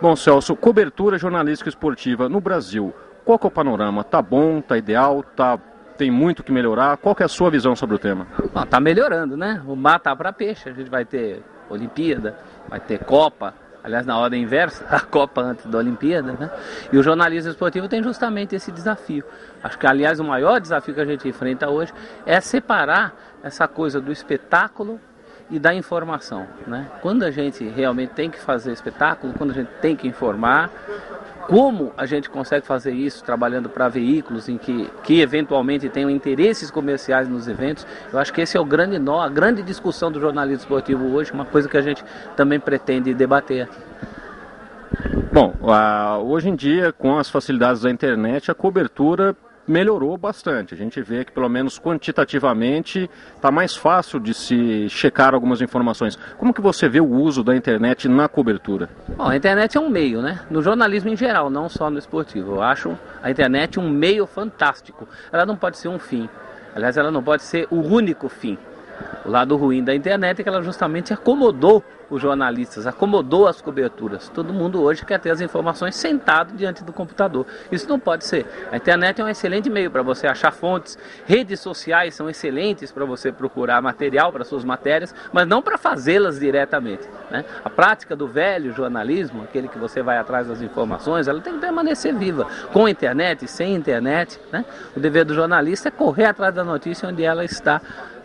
Bom, Celso, cobertura jornalística esportiva no Brasil, qual que é o panorama? Tá bom, tá ideal, tem muito que melhorar? Qual que é a sua visão sobre o tema? Bom, tá melhorando, né? O mar tá para peixe, a gente vai ter Olimpíada, vai ter Copa, aliás, na ordem inversa, a Copa antes da Olimpíada, né? E o jornalismo esportivo tem justamente esse desafio. Acho que, aliás, o maior desafio que a gente enfrenta hoje é separar essa coisa do espetáculo e da informação, né? Quando a gente realmente tem que fazer espetáculo, quando a gente tem que informar, como a gente consegue fazer isso trabalhando para veículos em que eventualmente tenham interesses comerciais nos eventos, eu acho que esse é o grande nó, a grande discussão do jornalismo esportivo hoje, uma coisa que a gente também pretende debater aqui. Bom, hoje em dia, com as facilidades da internet, a cobertura melhorou bastante. A gente vê que, pelo menos quantitativamente, está mais fácil de se checar algumas informações. Como que você vê o uso da internet na cobertura? Bom, a internet é um meio, né? No jornalismo em geral, não só no esportivo. Eu acho a internet um meio fantástico. Ela não pode ser um fim. Aliás, ela não pode ser o único fim. O lado ruim da internet é que ela justamente acomodou os jornalistas, acomodou as coberturas. Todo mundo hoje quer ter as informações sentado diante do computador. Isso não pode ser. A internet é um excelente meio para você achar fontes, redes sociais são excelentes para você procurar material para suas matérias, mas não para fazê-las diretamente, né? A prática do velho jornalismo, aquele que você vai atrás das informações, ela tem que permanecer viva, com a internet, sem internet, né? O dever do jornalista é correr atrás da notícia onde ela está.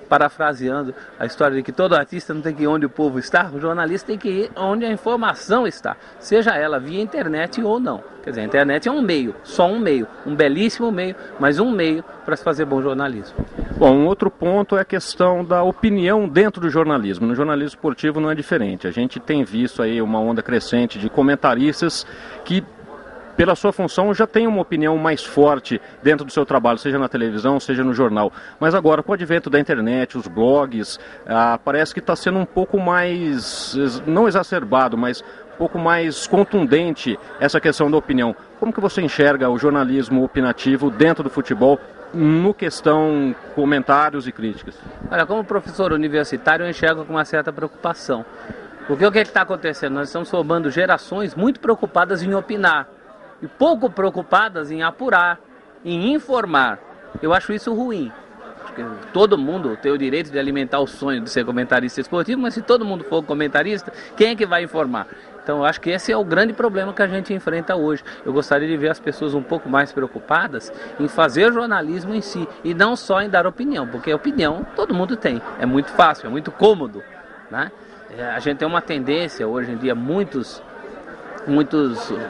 Parafraseando a história de que todo artista não tem que ir onde o povo está, o jornalista tem que ir onde a informação está, seja ela via internet ou não. Quer dizer, a internet é um meio, só um meio, um belíssimo meio, mas um meio para se fazer bom jornalismo. Bom, um outro ponto é a questão da opinião dentro do jornalismo. No jornalismo esportivo não é diferente. A gente tem visto aí uma onda crescente de comentaristas que, pela sua função, já tem uma opinião mais forte dentro do seu trabalho, seja na televisão, seja no jornal. Mas agora, com o advento da internet, os blogs, parece que está sendo um pouco mais, não exacerbado, mas um pouco mais contundente essa questão da opinião. Como que você enxerga o jornalismo opinativo dentro do futebol, no questão comentários e críticas? Olha, como professor universitário, eu enxergo com uma certa preocupação. Porque o que está acontecendo? Nós estamos formando gerações muito preocupadas em opinar e pouco preocupadas em apurar, em informar. Eu acho isso ruim. Porque todo mundo tem o direito de alimentar o sonho de ser comentarista esportivo, mas se todo mundo for comentarista, quem é que vai informar? Então eu acho que esse é o grande problema que a gente enfrenta hoje. Eu gostaria de ver as pessoas um pouco mais preocupadas em fazer jornalismo em si, e não só em dar opinião, porque opinião todo mundo tem. É muito fácil, é muito cômodo, né? A gente tem uma tendência, hoje em dia, muitos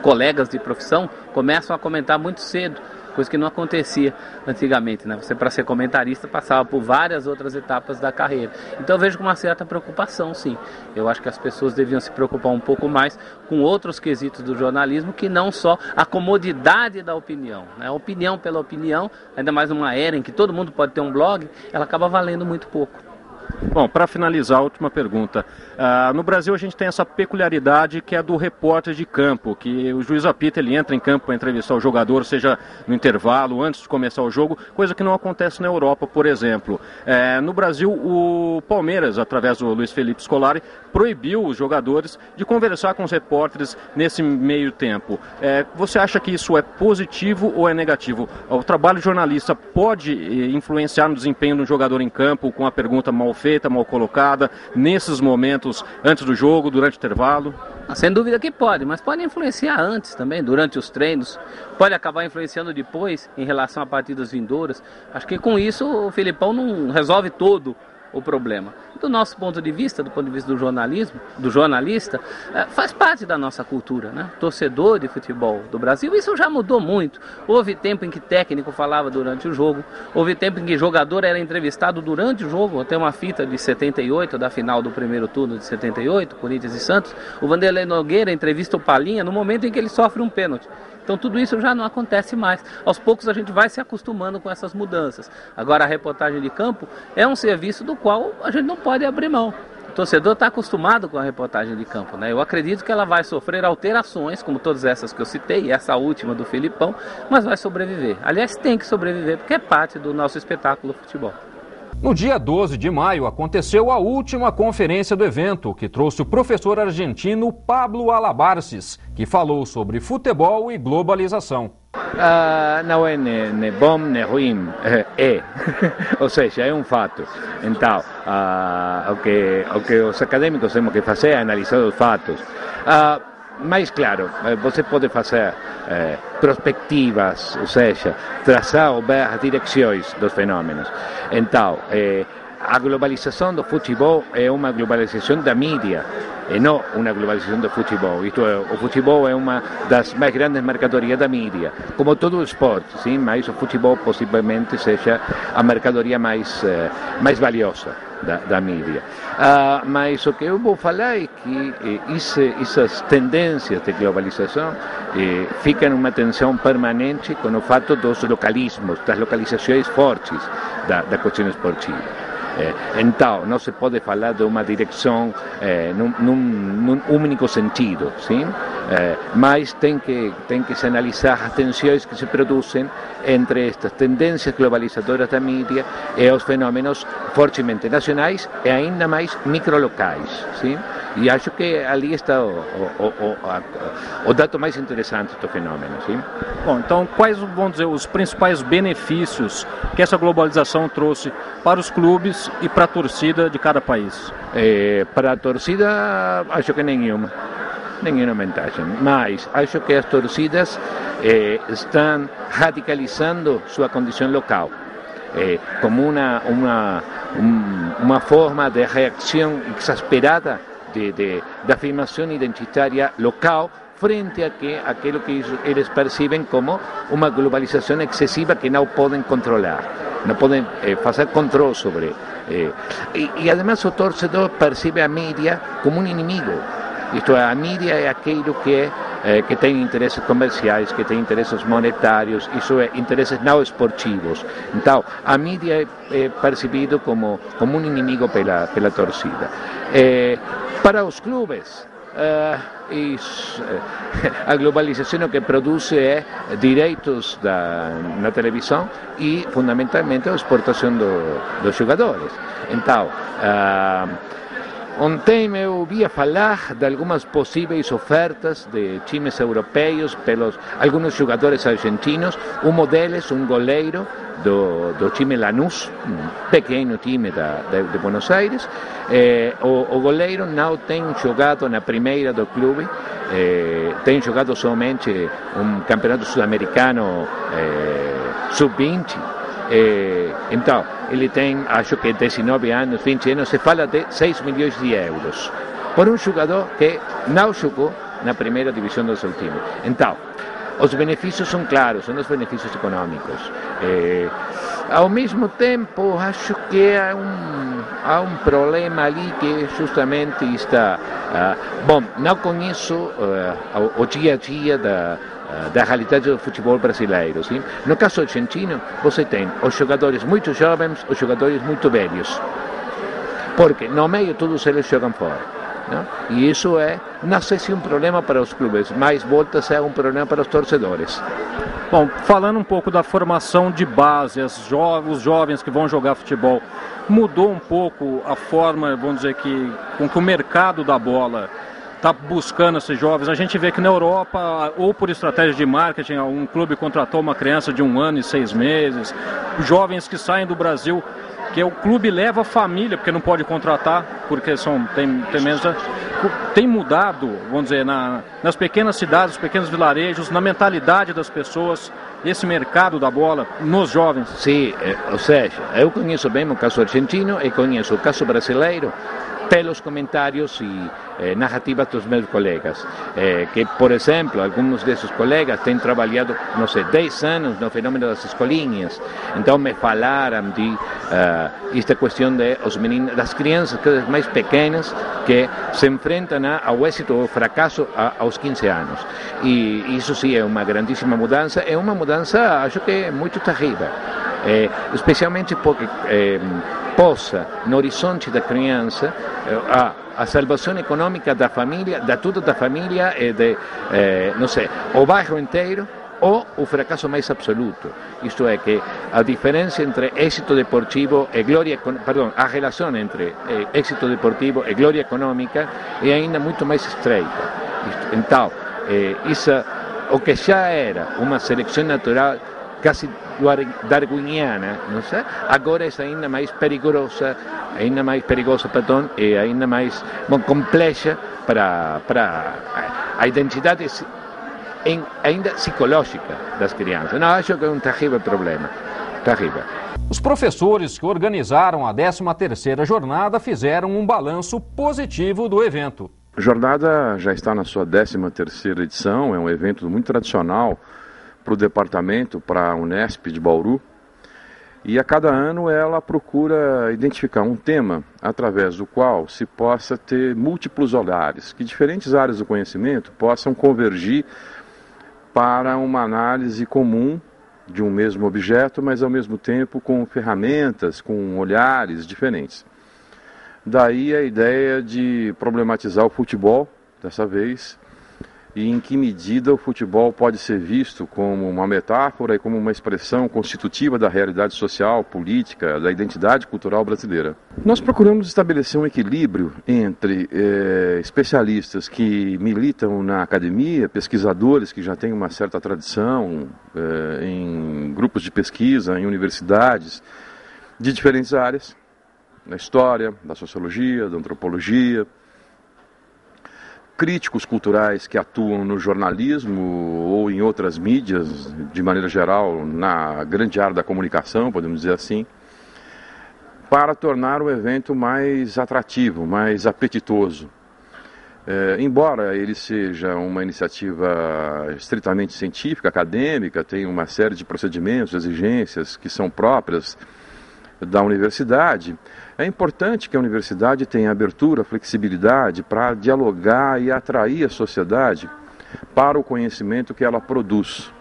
colegas de profissão começam a comentar muito cedo, coisa que não acontecia antigamente, né? Você, para ser comentarista, passava por várias outras etapas da carreira. Então eu vejo com uma certa preocupação, sim. Eu acho que as pessoas deviam se preocupar um pouco mais com outros quesitos do jornalismo, que não só a comodidade da opinião, né? A opinião pela opinião, ainda mais numa era em que todo mundo pode ter um blog, ela acaba valendo muito pouco. Bom, para finalizar, a última pergunta. No Brasil a gente tem essa peculiaridade que é do repórter de campo, que o juiz apita, ele entra em campo para entrevistar o jogador, seja no intervalo, antes de começar o jogo, coisa que não acontece na Europa, por exemplo. No Brasil, o Palmeiras, através do Luiz Felipe Scolari, proibiu os jogadores de conversar com os repórteres nesse meio tempo. Você acha que isso é positivo ou é negativo? O trabalho jornalista pode influenciar no desempenho do jogador em campo com a pergunta mal feita, mal colocada, nesses momentos antes do jogo, durante o intervalo? Sem dúvida que pode, mas pode influenciar antes também, durante os treinos, pode acabar influenciando depois em relação a partidas vindouras. Acho que com isso o Filipão não resolve todo o problema. Do nosso ponto de vista, do ponto de vista do jornalismo, do jornalista, faz parte da nossa cultura, né? Torcedor de futebol do Brasil, isso já mudou muito. Houve tempo em que técnico falava durante o jogo, houve tempo em que jogador era entrevistado durante o jogo. Até uma fita de 78, da final do primeiro turno de 78, Corinthians e Santos, o Vanderlei Nogueira entrevista o Palhinha no momento em que ele sofre um pênalti. Então tudo isso já não acontece mais. Aos poucos a gente vai se acostumando com essas mudanças. Agora a reportagem de campo é um serviço do qual a gente não pode abrir mão. O torcedor está acostumado com a reportagem de campo, né? Eu acredito que ela vai sofrer alterações, como todas essas que eu citei, essa última do Filipão, mas vai sobreviver. Aliás, tem que sobreviver, porque é parte do nosso espetáculo futebol. No dia 12 de maio aconteceu a última conferência do evento, que trouxe o professor argentino Pablo Alabarces, que falou sobre futebol e globalização. Não é nem bom nem ruim, ou seja, é um fato. Então, o que os acadêmicos temos que fazer é analisar os fatos. Mas, claro, você pode fazer prospectivas, ou seja, traçar ou ver as direções dos fenômenos. Então, a globalização do futebol é uma globalização da mídia, e não uma globalização do futebol. Isto é, o futebol é uma das mais grandes mercadorias da mídia, como todo o esporte, sim? Mas o futebol possivelmente seja a mercadoria mais valiosa da mídia. Mas o que eu vou falar é que essas tendências de globalização ficam numa tensão permanente com o fato dos localismos, das localizações fortes da questão esportiva. Então, não se pode falar de uma direção num único sentido, sim? Mas tem que se analisar as tensões que se produzem entre estas tendências globalizadoras da mídia e os fenômenos fortemente nacionais e ainda mais microlocais, sim? E acho que ali está o dado mais interessante do fenômeno, sim? Bom, então quais, vamos dizer, os principais benefícios que essa globalização trouxe para os clubes e para a torcida de cada país? Para a torcida, acho que nenhuma vantagem, mas acho que as torcidas estão radicalizando sua condição local, como uma forma de reação exasperada de afirmação identitária local frente a aquilo que eles percebem como uma globalização excessiva que não podem controlar, não podem fazer controle sobre. E además o torcedor percebe a mídia como um inimigo. Isto é, a mídia é aquilo que tem interesses comerciais, que tem interesses monetários, isso é, interesses não esportivos. Então, a mídia é percebido como um inimigo pela torcida. Para os clubes, a globalização o que produz é direitos na televisão e, fundamentalmente, a exportação dos jogadores. Então, ontem eu ouvia falar de algumas possíveis ofertas de times europeus pelos alguns jogadores argentinos. Um deles, um goleiro do time Lanús, um pequeno time de Buenos Aires. O goleiro não tem jogado na primeira do clube, tem jogado somente um campeonato sul-americano sub-20. Então, ele tem, acho que 19 anos, 20 anos, se fala de 6 milhões de euros por um jogador que não jogou na primeira divisão do seu time. Então, os benefícios são claros, são os benefícios econômicos. Ao mesmo tempo, acho que há um problema ali que justamente está... bom, não conheço o dia a dia da realidade do futebol brasileiro, sim? No caso argentino, você tem os jogadores muito jovens, os jogadores muito velhos, porque no meio todos eles jogam fora. Não? E isso não sei se um problema para os clubes, mas volta a ser um problema para os torcedores. Bom, falando um pouco da formação de base, os jovens que vão jogar futebol, mudou um pouco a forma, vamos dizer, com que o mercado da bola está buscando esses jovens. A gente vê que na Europa, ou por estratégia de marketing, um clube contratou uma criança de 1 ano e 6 meses, jovens que saem do Brasil, que o clube leva a família, porque não pode contratar, porque tem menos... Tem mudado, vamos dizer, nas pequenas cidades, nos pequenos vilarejos, na mentalidade das pessoas, esse mercado da bola nos jovens. Sim, ou seja, eu conheço bem o caso argentino e conheço o caso brasileiro pelos comentários e narrativas dos meus colegas, que, por exemplo, alguns desses colegas têm trabalhado, não sei, 10 anos no fenômeno das escolinhas, então me falaram de esta questão das crianças cada vez mais pequenas que se enfrentam ao êxito ou fracasso aos 15 anos. E isso sim é uma grandíssima mudança, é uma mudança, acho que muito terrível. Especialmente porque possa no horizonte da criança a salvação econômica da família, da toda da família e de, não sei, o bairro inteiro ou o fracasso mais absoluto, isto é, que a diferença entre êxito deportivo e glória, perdão, a relação entre êxito deportivo e glória econômica é ainda muito mais estreita. Então, isso, o que já era uma seleção natural quase darwiniana, não sei, agora é ainda mais perigosa, perdão, e ainda mais complexa para a identidade ainda psicológica das crianças. Não, acho que é um terrível problema, terrível. Os professores que organizaram a 13ª jornada fizeram um balanço positivo do evento. A jornada já está na sua 13ª edição, é um evento muito tradicional para o departamento, para a Unesp de Bauru. E a cada ano ela procura identificar um tema através do qual se possa ter múltiplos olhares, que diferentes áreas do conhecimento possam convergir para uma análise comum de um mesmo objeto, mas ao mesmo tempo com ferramentas, com olhares diferentes. Daí a ideia de problematizar o futebol, dessa vez, e em que medida o futebol pode ser visto como uma metáfora e como uma expressão constitutiva da realidade social, política, da identidade cultural brasileira. Nós procuramos estabelecer um equilíbrio entre especialistas que militam na academia, pesquisadores que já têm uma certa tradição em grupos de pesquisa, em universidades de diferentes áreas, da história, da sociologia, da antropologia, críticos culturais que atuam no jornalismo ou em outras mídias, de maneira geral, na grande área da comunicação, podemos dizer assim, para tornar o evento mais atrativo, mais apetitoso. Embora ele seja uma iniciativa estritamente científica, acadêmica, tem uma série de procedimentos, exigências que são próprias da universidade, é importante que a universidade tenha abertura, flexibilidade para dialogar e atrair a sociedade para o conhecimento que ela produz.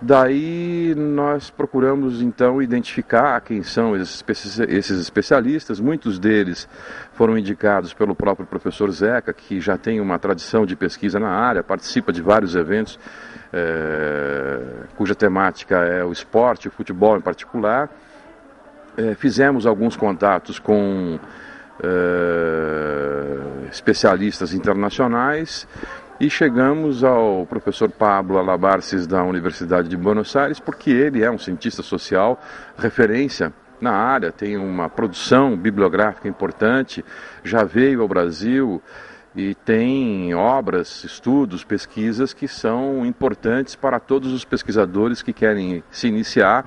Daí nós procuramos então identificar quem são esses especialistas. Muitos deles foram indicados pelo próprio professor Zeca, que já tem uma tradição de pesquisa na área, participa de vários eventos cuja temática é o esporte, o futebol em particular. Fizemos alguns contatos com especialistas internacionais e chegamos ao professor Pablo Alabarces da Universidade de Buenos Aires, porque ele é um cientista social, referência na área, tem uma produção bibliográfica importante, já veio ao Brasil e tem obras, estudos, pesquisas que são importantes para todos os pesquisadores que querem se iniciar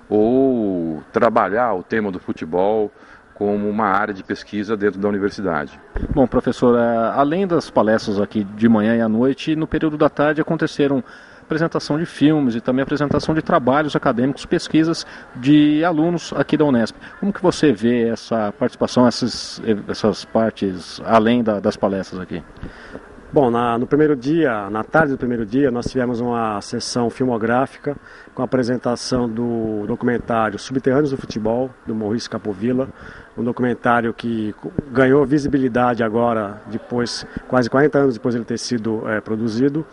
ou trabalhar o tema do futebol como uma área de pesquisa dentro da universidade. Bom, professor, além das palestras aqui de manhã e à noite, no período da tarde aconteceram apresentação de filmes e também apresentação de trabalhos acadêmicos, pesquisas de alunos aqui da Unesp. Como que você vê essa participação, essas partes além das palestras aqui? Bom, no primeiro dia, na tarde do primeiro dia, nós tivemos uma sessão filmográfica com a apresentação do documentário Subterrâneos do Futebol, do Maurício Capovilla, um documentário que ganhou visibilidade agora, depois, quase 40 anos depois de ele ter sido produzido,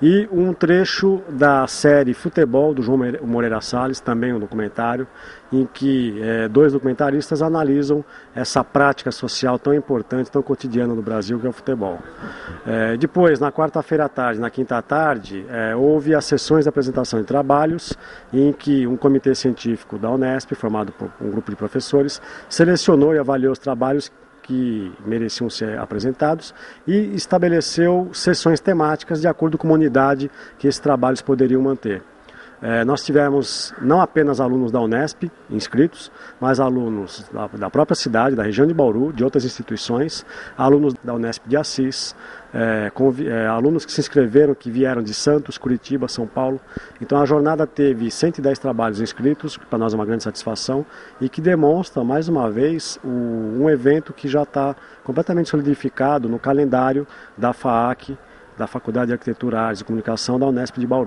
e um trecho da série Futebol, do João Moreira Salles, também um documentário, em que dois documentaristas analisam essa prática social tão importante, tão cotidiana no Brasil, que é o futebol. Depois, na quarta-feira à tarde, na quinta à tarde, houve as sessões de apresentação de trabalhos, em que um comitê científico da Unesp, formado por um grupo de professores, selecionou e avaliou os trabalhos que mereciam ser apresentados e estabeleceu sessões temáticas de acordo com a unidade que esses trabalhos poderiam manter. Nós tivemos não apenas alunos da Unesp inscritos, mas alunos da própria cidade, da região de Bauru, de outras instituições, alunos da Unesp de Assis, alunos que se inscreveram, que vieram de Santos, Curitiba, São Paulo. Então a jornada teve 110 trabalhos inscritos, que para nós é uma grande satisfação, e que demonstra, mais uma vez, um evento que já está completamente solidificado no calendário da FAAC, da Faculdade de Arquitetura, Artes e Comunicação da Unesp de Bauru.